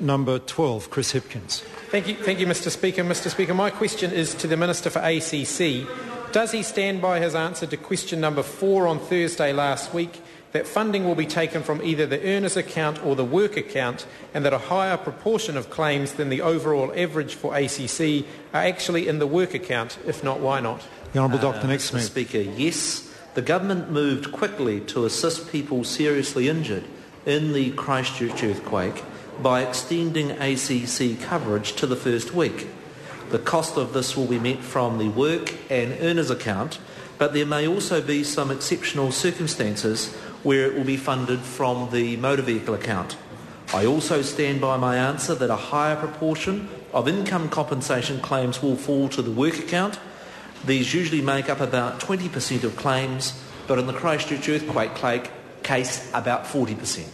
Number 12, Chris Hipkins. Thank you, Mr. Speaker. Mr. Speaker, my question is to the Minister for ACC. Does he stand by his answer to question number 4 on Thursday last week, that funding will be taken from either the earners account or the work account, and that a higher proportion of claims than the overall average for ACC are actually in the work account? If not, why not? The Honourable Dr. Nick Smith. Mr. Speaker, yes. The government moved quickly to assist people seriously injured in the Christchurch earthquake by extending ACC coverage to the first week. The cost of this will be met from the work and earners account, but there may also be some exceptional circumstances where it will be funded from the motor vehicle account. I also stand by my answer that a higher proportion of income compensation claims will fall to the work account. These usually make up about 20% of claims, but in the Christchurch earthquake case, about 40%.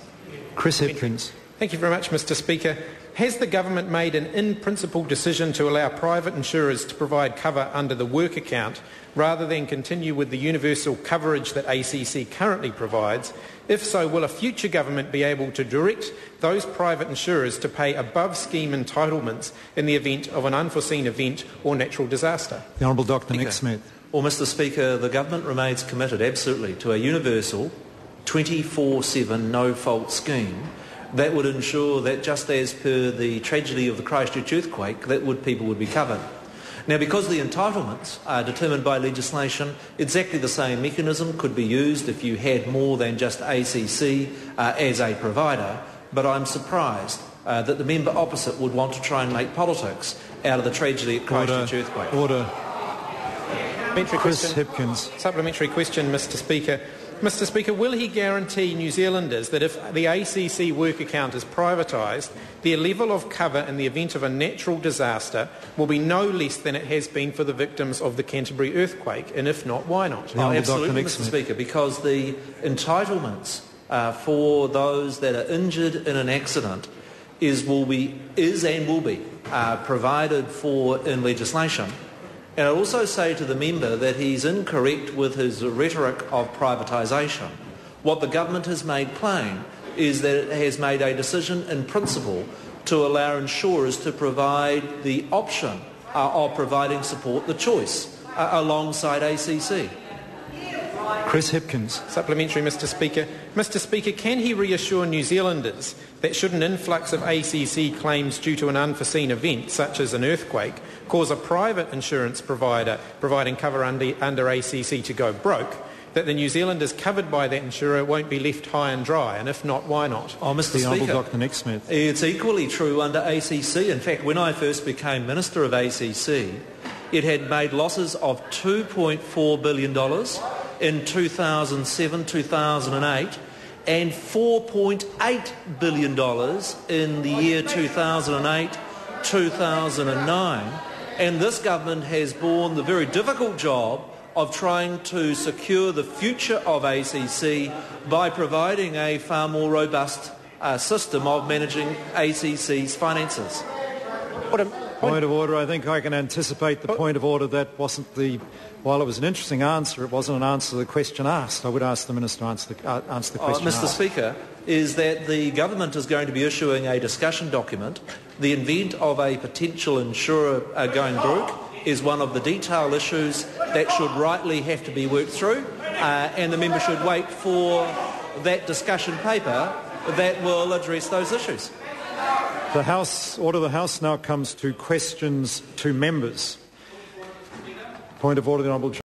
Chris Hipkins. Thank you very much, Mr. Speaker. Has the government made an in-principle decision to allow private insurers to provide cover under the work account rather than continue with the universal coverage that ACC currently provides? If so, will a future government be able to direct those private insurers to pay above scheme entitlements in the event of an unforeseen event or natural disaster? The Honourable Dr. Nick Smith. Well, Mr. Speaker, the government remains committed absolutely to a universal 24/7 no-fault scheme that would ensure that, just as per the tragedy of the Christchurch earthquake, that people would be covered. Now, because the entitlements are determined by legislation, exactly the same mechanism could be used if you had more than just ACC as a provider, but I'm surprised that the member opposite would want to try and make politics out of the tragedy at Christchurch earthquake. Order. Chris Question. Hipkins. Supplementary question, Mr. Speaker. Mr. Speaker, will he guarantee New Zealanders that if the ACC work account is privatised, their level of cover in the event of a natural disaster will be no less than it has been for the victims of the Canterbury earthquake? And if not, why not? Absolutely, Mr. Speaker, because the entitlements for those that are injured in an accident is and will be provided for in legislation. And I also say to the member that he's incorrect with his rhetoric of privatisation. What the government has made plain is that it has made a decision in principle to allow insurers to provide the option of providing support, the choice, alongside ACC. Chris Hipkins. Supplementary, Mr. Speaker. Mr. Speaker, can he reassure New Zealanders that should an influx of ACC claims due to an unforeseen event, such as an earthquake, cause a private insurance provider providing cover under ACC to go broke, that the New Zealanders covered by that insurer won't be left high and dry? And if not, why not? Mr. Speaker, Dr. Nick Smith. It's equally true under ACC. In fact, when I first became Minister of ACC, it had made losses of $2.4 billion in 2007-2008 and $4.8 billion in the year 2008-2009. And this government has borne the very difficult job of trying to secure the future of ACC by providing a far more robust system of managing ACC's finances. Point of order. I think I can anticipate the point of order. That wasn't while it was an interesting answer, it wasn't an answer to the question asked. I would ask the Minister to answer the question Mr. asked. Speaker, is that the government is going to be issuing a discussion document. The event of a potential insurer going broke is one of the detailed issues that should rightly have to be worked through, and the member should wait for that discussion paper that will address those issues. The House now comes to questions to members. Point of order, the Honourable